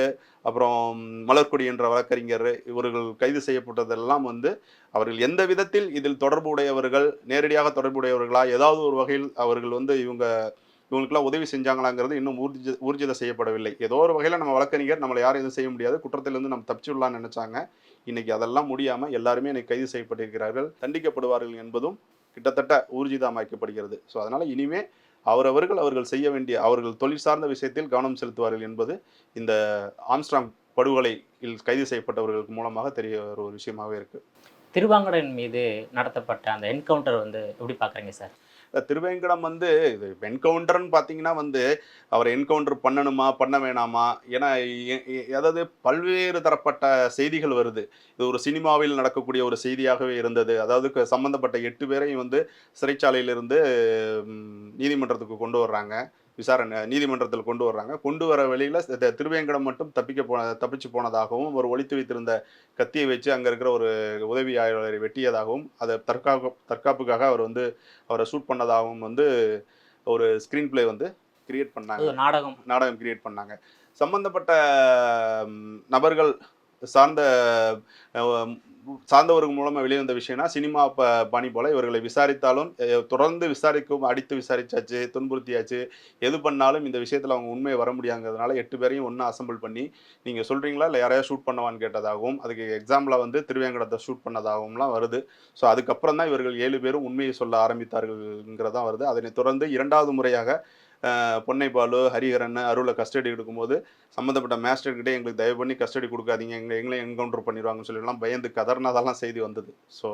அப்புறம் மலர்கொடி என்ற வழக்கறிஞர் இவர்கள் கைது செய்யப்பட்டதெல்லாம் வந்து அவர்கள் எந்த விதத்தில் இதில் தொடர்புடையவர்கள், நேரடியாக தொடர்புடையவர்களா, ஏதாவது ஒரு வகையில் அவர்கள் வந்து இவங்களுக்கெல்லாம் உதவி செஞ்சாங்களாங்கிறது இன்னும் ஊர்ஜிதம் செய்யப்படவில்லை. ஏதோ ஒரு வகையில் நம்ம வழக்கறிஞர் நம்மளை யாரும் எதுவும் செய்ய முடியாது, குற்றத்திலிருந்து நம்ம தப்பிச்சுடலாம்னு நினைச்சாங்க. இன்னைக்கு அதெல்லாம் முடியாமல் எல்லாருமே இன்னைக்கு கைது செய்யப்பட்டிருக்கிறார்கள், தண்டிக்கப்படுவார்கள் என்பதும் கிட்டத்தட்ட ஊர்ஜிதமாக்கப்படுகிறது. ஸோ அதனால இனிமே அவர்கள் செய்ய வேண்டிய அவர்கள் தொழில் சார்ந்த விஷயத்தில் கவனம் செலுத்துவார்கள் என்பது இந்த ஆம்ஸ்ட்ராங் படுகொலையில் கைது செய்யப்பட்டவர்களுக்கு மூலமாக தெரிய ஒரு விஷயமாகவே இருக்கு. திருவாங்கடன் மீது நடத்தப்பட்ட அந்த என்கவுண்டர் வந்து எப்படி பார்க்குறீங்க சார்? திருவேங்கடம் வந்து இது என்கவுண்டர்னு பார்த்தீங்கன்னா வந்து அவரை என்கவுண்டர் பண்ணணுமா பண்ண வேணாமா, ஏன்னா அதாவது பல்வேறு தரப்பட்ட செய்திகள் வருது. இது ஒரு சினிமாவில் நடக்கக்கூடிய ஒரு செய்தியாகவே இருந்தது. அதாவது சம்பந்தப்பட்ட 8 பேரையும் வந்து சிறைச்சாலையிலிருந்து நீதிமன்றத்துக்கு கொண்டு வர்றாங்க, நீதிமன்றத்தில் கொண்டு வர்றாங்க. கொண்டு வர வெளியில் திருவேங்கடம் மட்டும் தப்பிச்சு போனதாகவும், ஒரு ஒளித்து வைத்திருந்த கத்தியை வச்சு அங்கே இருக்கிற ஒரு உதவி ஆய்வாளரை வெட்டியதாகவும், அதை தற்காப்புக்காக அவர் வந்து அவரை ஷூட் பண்ணதாகவும் வந்து ஒரு ஸ்க்ரீன் பிளே வந்து கிரியேட் பண்ணாங்க, நாடகம் கிரியேட் பண்ணாங்க. சம்பந்தப்பட்ட நபர்கள் சார்ந்தவர்கள் மூலமாக வெளிவந்த விஷயம்னா சினிமா பணி போல இவர்களை விசாரித்தாலும் தொடர்ந்து அடித்து விசாரிச்சாச்சு, துன்புறுத்தியாச்சு, எது பண்ணாலும் இந்த விஷயத்தில் அவங்க உண்மையை வர முடியாங்கிறதுனால 8 பேரையும் ஒன்றா அசம்பிள் பண்ணி நீங்கள் சொல்கிறீங்களா இல்லை யாரையா ஷூட் பண்ணவான்னு கேட்டதாகவும், அதுக்கு எக்ஸாம்பிளாக வந்து திருவேங்கடத்தை ஷூட் பண்ணதாகவும்லாம் வருது. ஸோ அதுக்கப்புறம் தான் இவர்கள் 7 பேரும் உண்மையை சொல்ல ஆரம்பித்தார்கள்ங்கிறதான் வருது. அதனை தொடர்ந்து 2வது முறையாக பொன்னை பாலு, ஹரிஹரன், அருளை கஸ்டடி எடுக்கும்போது சம்மந்தப்பட்ட மேஜிஸ்ட்ரேட்கிட்டே எங்களுக்கு தயவு பண்ணி கஸ்டடி கொடுக்காதீங்க, எங்களை என்கவுண்டர் பண்ணிடுவாங்கன்னு சொல்லிலாம் பயந்து கதறினதெல்லாம் செய்தி வந்தது. ஸோ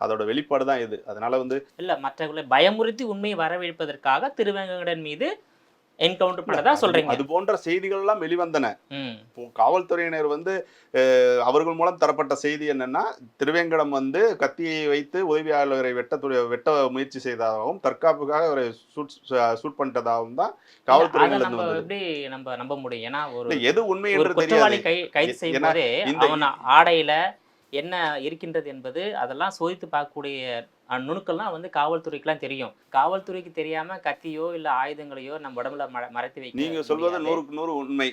அதோட வெளிப்பாடு தான் இது. அதனால வந்து இல்லை, மற்றவர்களை பயமுறுத்தி உண்மையை வரவேற்பதற்காக திருவேங்கடன் மீது என்கவுண்டர் பண்ணதா சொல்றீங்க. அது போன்ற செய்திகள் எல்லாம் வெளிவந்தன. காவல்துறையினர் வந்து அவர்கள் மூலம் தரப்பட்ட செய்தி என்னன்னா, திருவேங்கடம் வந்து கத்தியை வைத்து உதவியாளரை வெட்ட முயற்சி செய்ததாகவும், தற்காப்புக்காக அவரை ஷூட் பண்ணிட்டதாகவும் தான் காவல்துறையினர் எப்படி நம்ம நம்ப முடியும்? ஏன்னா ஒரு எது உண்மை என்று தெரியாது. கைது செய்யும்போதே அவன் ஆடையில என்ன இருக்கின்றது என்பது அதெல்லாம் சோதித்து பார்க்கக்கூடிய நுணுக்கெல்லாம் வந்து காவல்துறைக்கெல்லாம் தெரியும். காவல்துறைக்கு தெரியாம கத்தியோ இல்ல ஆயுதங்களையோ நம்ம உடம்புல மறைத்து வைக்க. நீங்க சொல்வது 100க்கு 100 உண்மை.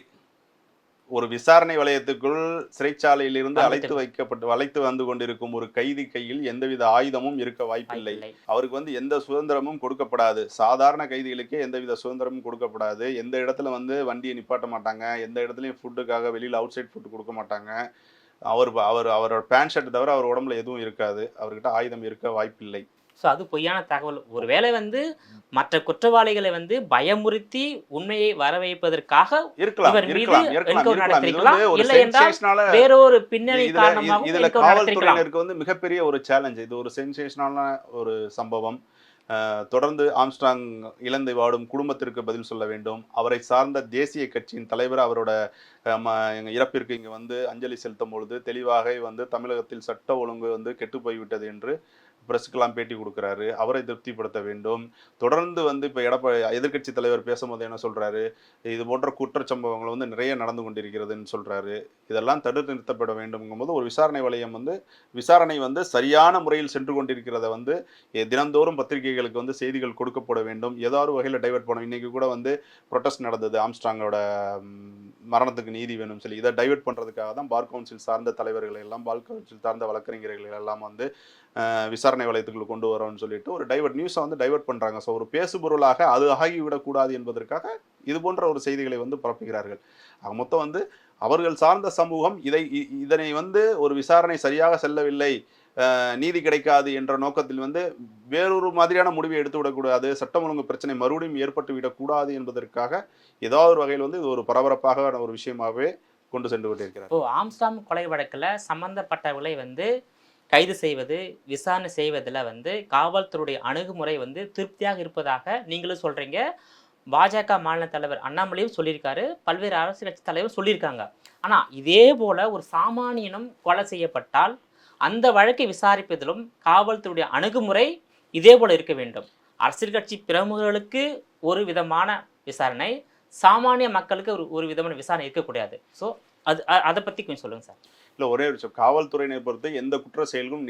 ஒரு விசாரணை வளையத்துக்குள் சிறைச்சாலையிலிருந்து வந்துட்டு அழைத்து வந்து கொண்டிருக்கும் ஒரு கைதி கையில் எந்தவித ஆயுதமும் இருக்க வாய்ப்பில்லை. வாய்ப்பில்லை. அவருக்கு வந்து எந்த சுதந்திரமும் கொடுக்கப்படாது. சாதாரண கைதிகளுக்கே எந்தவித சுதந்திரமும் கொடுக்கப்படாது. எந்த இடத்துல வந்து வண்டியை நிப்பாட்ட மாட்டாங்க. எந்த இடத்துலயும் ஃபுட்டுக்காக வெளியில அவுட் சைட் ஃபுட் கொடுக்க மாட்டாங்க. அவர் அவர் அவரோட பேண்ட் ஷர்ட் தவிர அவர் உடம்புல எதுவும் இருக்காது. அவர்கிட்ட ஆயுதம் இருக்க வாய்ப்பில்லை. ஸோ அது பொய்யான தகவல். ஒருவேளை வந்து மற்ற குற்றவாளிகளை வந்து பயமுறுத்தி உண்மையை வர வைப்பதற்காக இருக்கலாம், இவர் மீது இருக்கலாம், இருக்கலாம், என்கவுண்டர் இருக்கலாம். இது நடத்திருக்கலாம். வந்து ஒரு இல்லை என்றால் சென்சேஷனால வேறொரு பின்னணி இதுல காரணமாகவும் இதுல என்கவுண்டர் நடத்திருக்கலாம். காவல்துறையினருக்கு வந்து மிகப்பெரிய ஒரு சேலஞ்ச். இது ஒரு சென்சேஷனான ஒரு சம்பவம். தொடர்ந்து ஆம்ஸ்ட்ராங் இழந்து வாடும் குடும்பத்திற்கு பதில் சொல்ல வேண்டும். அவரை சார்ந்த தேசிய கட்சியின் தலைவர் அவரோட இறப்பிற்கு இங்கு வந்து அஞ்சலி செலுத்தும் பொழுது தெளிவாக வந்து தமிழகத்தில் சட்ட ஒழுங்கு வந்து கெட்டு போய்விட்டது என்று பிரஸுக்கெல்லாம் பேட்டி கொடுக்குறாரு. அவரை திருப்திப்படுத்த வேண்டும். தொடர்ந்து வந்து இப்போ எதிர்க்கட்சி தலைவர் பேசும்போது என்ன சொல்றாரு, இது போன்ற குற்றச்சம்பவங்கள் வந்து நிறைய நடந்து கொண்டிருக்கிறதுன்னு சொல்றாரு. இதெல்லாம் தடுத்து நிறுத்தப்பட வேண்டும்ங்கும்போது ஒரு விசாரணை வளையம் வந்து விசாரணை வந்து சரியான முறையில் சென்று கொண்டிருக்கிறத வந்து தினந்தோறும் பத்திரிகைகளுக்கு வந்து செய்திகள் கொடுக்கப்பட வேண்டும். ஏதாவது வகையில் டைவர்ட் பண்ணணும். இன்னைக்கு கூட வந்து ப்ரொட்டஸ்ட் நடந்தது ஆம்ஸ்ட்ராங்கோட மரணத்துக்கு நீதி வேணும்னு சொல்லி. இதை டைவர்ட் பண்ணுறதுக்காக தான் பார் கவுன்சில் சார்ந்த தலைவர்கள் எல்லாம், பார் கவுன்சில் சார்ந்த வழக்கறிஞர்கள் எல்லாம் வந்து விசாரணை வளையத்துக்குள்ள கொண்டு வரோம்னு சொல்லிட்டு ஒரு நியூஸை வந்து டைவர்ட் பண்ணுறாங்க. ஸோ ஒரு பேசுபொருளாக அது ஆகிவிடக்கூடாது என்பதற்காக இது போன்ற ஒரு செய்திகளை வந்து பரப்புகிறார்கள். மொத்தம் வந்து அவர்கள் சார்ந்த சமூகம் இதனை வந்து ஒரு விசாரணை சரியாக செல்லவில்லை, நீதி கிடைக்காது என்ற நோக்கத்தில் வந்து வேறொரு மாதிரியான முடிவை எடுத்து விடக்கூடாது, சட்டம் ஒழுங்கு பிரச்சனை மறுபடியும் ஏற்பட்டு விடக்கூடாது என்பதற்காக ஏதாவது ஒரு வகையில் வந்து இது ஒரு பரபரப்பாக ஒரு விஷயமாகவே கொண்டு சென்று கொண்டிருக்கிறார். இப்போ ஆம்ஸ்டாங் கொலை வழக்கில் சம்பந்தப்பட்டவர்களை வந்து கைது செய்வது, விசாரணை செய்வதில் வந்து காவல்துறையுடைய அணுகுமுறை வந்து திருப்தியாக இருப்பதாக நீங்களும் சொல்றீங்க. பாஜக மாநில தலைவர் அண்ணாமலையும் சொல்லியிருக்காரு, பல்வேறு அரசியல் கட்சி தலைவர் சொல்லியிருக்காங்க. ஆனால் இதே போல ஒரு சாமானியனும் கொலை செய்யப்பட்டால் அந்த வழக்கை விசாரிப்பதிலும் காவல்துறையுடைய அணுகுமுறை இதே போல இருக்க வேண்டும். அரசியல் கட்சி பிரமுகர்களுக்கு ஒரு விதமான விசாரணை, சாமானிய மக்களுக்கு ஒரு விதமான விசாரணை இருக்கக்கூடாது. ஸோ அதை பற்றி கொஞ்சம் சொல்லுங்கள் சார். இல்லை, ஒரே விஷயம், காவல்துறையினை பொறுத்து எந்த குற்ற செயல்களும்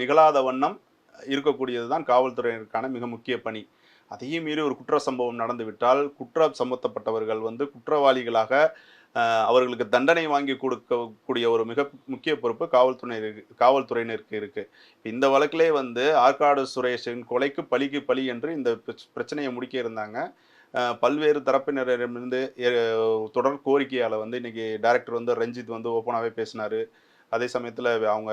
நிகழாத வண்ணம் இருக்கக்கூடியது தான் காவல்துறையினருக்கான மிக முக்கிய பணி. அதையும் மீறி ஒரு குற்ற சம்பவம் நடந்துவிட்டால் குற்றம் சம்பந்தப்பட்டவர்கள் வந்து குற்றவாளிகளாக அவர்களுக்கு தண்டனை வாங்கி கொடுக்கக்கூடிய ஒரு மிக முக்கிய பொறுப்பு காவல்துறையினருக்கு இருக்கு. இந்த வழக்கிலே வந்து ஆற்காடு சுரேஷின் கொலைக்கு பழிக்கு பழி என்று இந்த பிரச்சனையை முடிக்க இருந்தாங்க. பல்வேறு தரப்பினரிடமிருந்து தொடர் கோரிக்கையால் வந்து இன்னைக்கு டைரக்டர் வந்து ரஞ்சித் வந்து ஓப்பனாகவே பேசினார். அதே சமயத்தில் அவங்க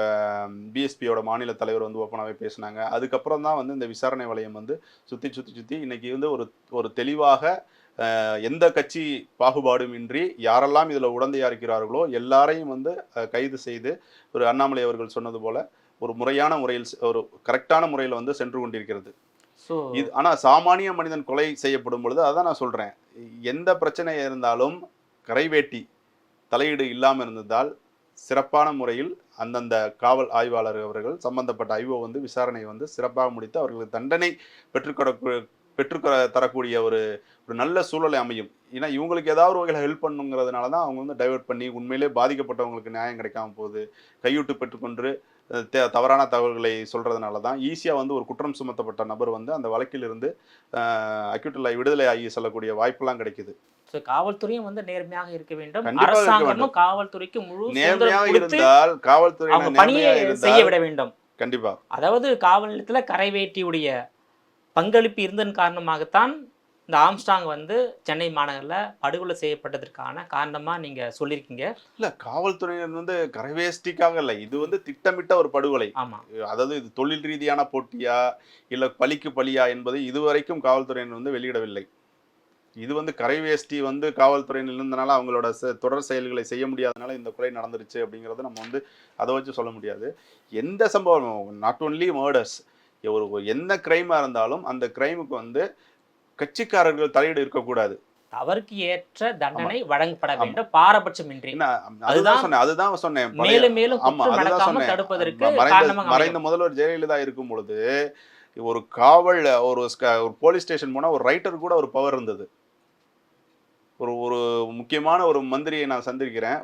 பிஎஸ்பியோட மாநில தலைவர் வந்து ஓப்பனாகவே பேசினாங்க. அதுக்கப்புறம் தான் வந்து இந்த விசாரணை வளையம் வந்து சுற்றி இன்னைக்கு வந்து ஒரு தெளிவாக எந்த கட்சி பாகுபாடும் இன்றி யாரெல்லாம் இதில் உடந்தையா இருக்கிறார்களோ எல்லாரையும் வந்து கைது செய்து ஒரு அண்ணாமலை அவர்கள் சொன்னது போல ஒரு முறையான முறையில் ஒரு கரெக்டான முறையில் வந்து சென்று கொண்டிருக்கிறது. இது ஆனால் சாமானிய மனிதன் கொலை செய்யப்படும் பொழுது அதான் நான் சொல்கிறேன், எந்த பிரச்சனை இருந்தாலும் கரைவேட்டி தலையீடு இல்லாமல் இருந்ததால் சிறப்பான முறையில் அந்தந்த காவல் ஆய்வாளர் அவர்கள் சம்பந்தப்பட்ட ஐஓ வந்து விசாரணை வந்து சிறப்பாக முடித்து அவர்களுக்கு தண்டனை பெற்று தரக்கூடிய ஒரு நல்ல சூழலை அமையும். ஏன்னா இவங்களுக்கு ஏதாவது ஒரு வகையில் ஹெல்ப் பண்ணுங்கிறதுனால தான் அவங்க வந்து டைவர்ட் பண்ணி உண்மையிலே பாதிக்கப்பட்டவங்களுக்கு நியாயம் கிடைக்காம போகுது. கையூட்டு பெற்றுக்கொண்டு தவறான தகவல்களை சொல்றதுனால தான் ஈஸியாக வந்து ஒரு குற்றம் சுமத்தப்பட்ட நபர் வந்து அந்த வழக்கிலிருந்து அக்யூட்டில் விடுதலை ஆகி செல்லக்கூடிய வாய்ப்பெல்லாம் கிடைக்குது. காவல்துறையும் வந்து நேர்மையாக இருக்க வேண்டும். அரசாங்கமும் காவல்துறைக்கு முழு நேர்மையாக இருந்தால் காவல்துறை பணியை செய்ய விட வேண்டும். கண்டிப்பா. அதாவது காவல் நிலையத்துல கரைவேட்டியுடைய பங்களிப்பு இருந்ததன் காரணமாகத்தான் இந்த ஆம்ஸ்டாங் வந்து சென்னை மாநகரில் படுகொலை செய்யப்பட்டதற்கான காரணமா நீங்க சொல்லியிருக்கீங்க. இல்ல, காவல்துறையினர் வந்து கரைவேஷ்டிக்காக இல்லை, இது வந்து திட்டமிட்ட ஒரு படுகொலை. ஆமா, அதாவது இது தொழில் ரீதியான போட்டியா இல்ல பழிக்கு பழியா என்பதை இதுவரைக்கும் காவல்துறையினர் வந்து வெளியிடவில்லை. இது வந்து கரைவேஷ்டி வந்து காவல்துறையினர் இருந்தனால அவங்களோட தொடர் செயல்களை செய்ய முடியாதனால இந்த கொலை நடந்துருச்சு அப்படிங்கிறத நம்ம வந்து அதை வச்சு சொல்ல முடியாது. எந்த சம்பவம், நாட் ஒன்லி மர்டர்ஸ், எந்த கிரைமா இருந்தாலும் அந்த கிரைமுக்கு வந்து கட்சிக்காரர்கள் தலையீடு இருக்கக்கூடாது. அவருக்கு ஏற்ற தண்டனை வழங்கப்பட வேண்டும், பாரபட்சமின்றி. அதுதான் சொன்னேன். மறைந்த முதல்வர் ஜெயலலிதா இருக்கும் பொழுது ஒரு காவல் ஒரு போலீஸ் ஸ்டேஷன் போனா ஒரு ரைட்டர் கூட ஒரு பவர் இருந்தது. ஒரு முக்கியமான ஒரு மந்திரியை நான் சந்திக்கிறேன்,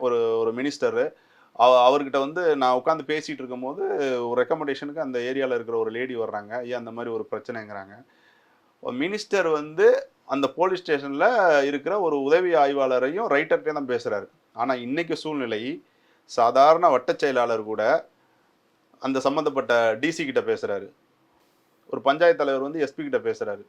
ஒரு மினிஸ்டர். அவர்கிட்ட வந்து நான் உட்காந்து பேசிட்டு இருக்கும் போது ஒரு ரெக்கமெண்டேஷனுக்கு அந்த ஏரியாவில் இருக்கிற ஒரு லேடி வர்றாங்க. ஐயா அந்த மாதிரி ஒரு பிரச்சனைங்கிறாங்க. மினிஸ்டர் வந்து அந்த போலீஸ் ஸ்டேஷன்ல இருக்கிற ஒரு உதவி ஆய்வாளரையும் ரைட்டர்கிட்டே தான் பேசுறாரு. ஆனா இன்னைக்கு சூழ்நிலை சாதாரண வட்டச் செயலாளர் கூட அந்த சம்பந்தப்பட்ட டிசி கிட்ட பேசுறாரு. ஒரு பஞ்சாயத்து தலைவர் வந்து எஸ்பி கிட்ட பேசுறாரு.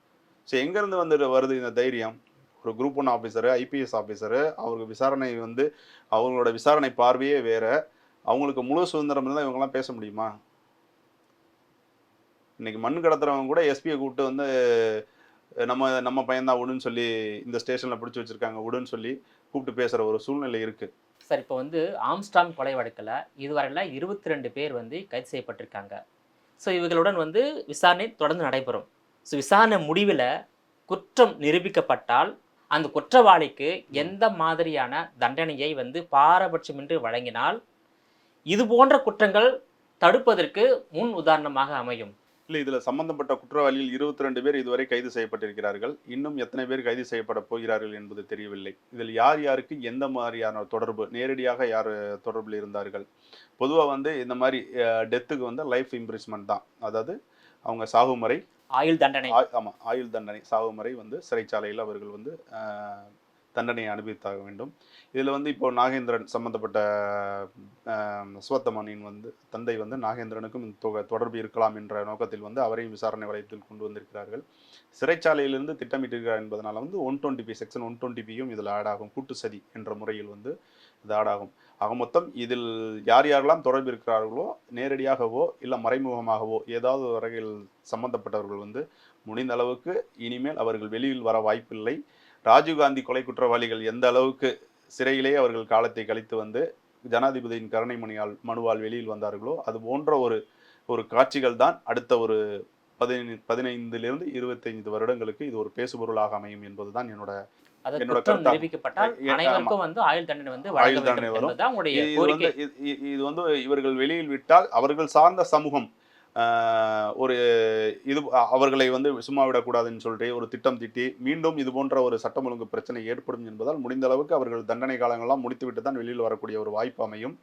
ஸோ எங்கேருந்து வருது இந்த தைரியம்? ஒரு குரூப் 1 ஆஃபீஸரு, ஐபிஎஸ் ஆஃபீஸரு, அவருக்கு விசாரணை வந்து அவங்களோட விசாரணை பார்வையே வேற. அவங்களுக்கு முழு சுதந்திரம் இருந்தா இவங்கலாம் பேச முடியுமா? இன்னைக்கு மண் கடத்துறவங்க கூட எஸ்பியை கூப்பிட்டு வந்து நம்ம நம்ம பையன் தான் விடுன்னு சொல்லி இந்த ஸ்டேஷன்ல பிடிச்சி வச்சிருக்காங்க விடுன்னு சொல்லி கூப்பிட்டு பேசுற ஒரு சூழ்நிலை இருக்கு. சார் இப்போ வந்து ஆம்ஸ்டாங் கொலை வழக்கில் இதுவரையில் 22 பேர் வந்து கைது செய்யப்பட்டிருக்காங்க. ஸோ இவர்களுடன் வந்து விசாரணை தொடர்ந்து நடைபெறும். ஸோ விசாரணை முடிவில் குற்றம் நிரூபிக்கப்பட்டால் அந்த குற்றவாளிக்கு எந்த மாதிரியான தண்டனையை வந்து பாரபட்சமின்றி வழங்கினால் இது போன்ற குற்றங்கள் தடுப்பதற்கு முன் உதாரணமாக அமையும்? இல்ல இதுல சம்பந்தப்பட்ட குற்றவாளிகள் 22 பேர் இதுவரை கைது செய்யப்பட்டிருக்கிறார்கள். இன்னும் எத்தனை பேர் கைது செய்யப்பட போகிறார்கள் என்பது தெரியவில்லை. இதில் யார் யாருக்கு எந்த மாதிரியான தொடர்பு, நேரடியாக யார் தொடர்பில் இருந்தார்கள். பொதுவா வந்து இந்த மாதிரி டெத்துக்கு வந்து லைஃப் இம்ப்ரிஸ்மெண்ட் தான். அதாவது அவங்க சாகும் வரை ஆயுள் தண்டனை. ஆமா ஆயுள் தண்டனை, சாகும் வரை வந்து சிறைச்சாலையில் அவர்கள் வந்து தண்டனையை அனுபவித்தாக வேண்டும். இதில் வந்து இப்போ நாகேந்திரன் சம்பந்தப்பட்ட சுவத்தமணியின் வந்து தந்தை வந்து நாகேந்திரனுக்கும் இந்த தொடர்பு இருக்கலாம் என்ற நோக்கத்தில் வந்து அவரையும் விசாரணை வளையத்தில் கொண்டு வந்திருக்கிறார்கள். சிறைச்சாலையிலிருந்து திட்டமிட்டிருக்கிறார் என்பதனால வந்து 120 செக்ஷன் 120யும் இதில் ஆட் ஆகும். கூட்டு சதி என்ற முறையில் வந்து இது ஆட் ஆகும். ஆக மொத்தம் இதில் யார் யாரெல்லாம் தொடர்பு இருக்கிறார்களோ நேரடியாகவோ இல்லை மறைமுகமாகவோ ஏதாவது வகையில் சம்பந்தப்பட்டவர்கள் வந்து முடிந்த அளவுக்கு இனிமேல் அவர்கள் வெளியில் வர வாய்ப்பில்லை. ராஜீவ்காந்தி கொலை குற்றவாளிகள் எந்த அளவுக்கு சிறையிலேயே அவர்கள் காலத்தை கழித்து வந்து ஜனாதிபதியின் கருணை மனுவால் வெளியில் வந்தார்களோ அது போன்ற ஒரு காட்சிகள் தான் அடுத்த ஒரு 15லிருந்து 25 வருடங்களுக்கு இது ஒரு பேசுபொருளாக அமையும் என்பதுதான் என்னோட அனைவருக்கும் வந்து ஆயுள் தண்டனை வந்து ஆயுள் தண்டனை வரும். இது வந்து இவர்கள் வெளியில் விட்டால் அவர்கள் சார்ந்த சமூகம் ஒரு இது அவர்களை வந்து சும்மா விடக்கூடாதுன்னு சொல்லிட்டு ஒரு திட்டம் தீட்டி மீண்டும் இது போன்ற ஒரு சட்டம் ஒழுங்கு பிரச்சனை ஏற்படும் என்பதால் முடிந்த அளவுக்கு அவர்கள் தண்டனை காலங்கள்லாம் முடித்துவிட்டு தான் வெளியில் வரக்கூடிய ஒரு வாய்ப்பு அமையும்.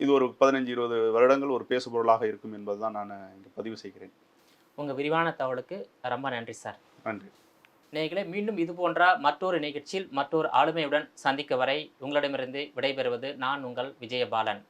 இது ஒரு 15-20 வருடங்கள் ஒரு பேசுபொருளாக இருக்கும் என்பதுதான் நான் இங்கே பதிவு செய்கிறேன். உங்கள் விரிவான தகவலுக்கு ரொம்ப நன்றி சார். நன்றி. நேயர்களே, மீண்டும் இது போன்ற மற்றொரு நிகழ்ச்சியில் மற்றொரு ஆளுமையுடன் சந்திக்க வரை உங்களிடமிருந்து விடைபெறுவது நான் உங்கள் விஜயபாலன்.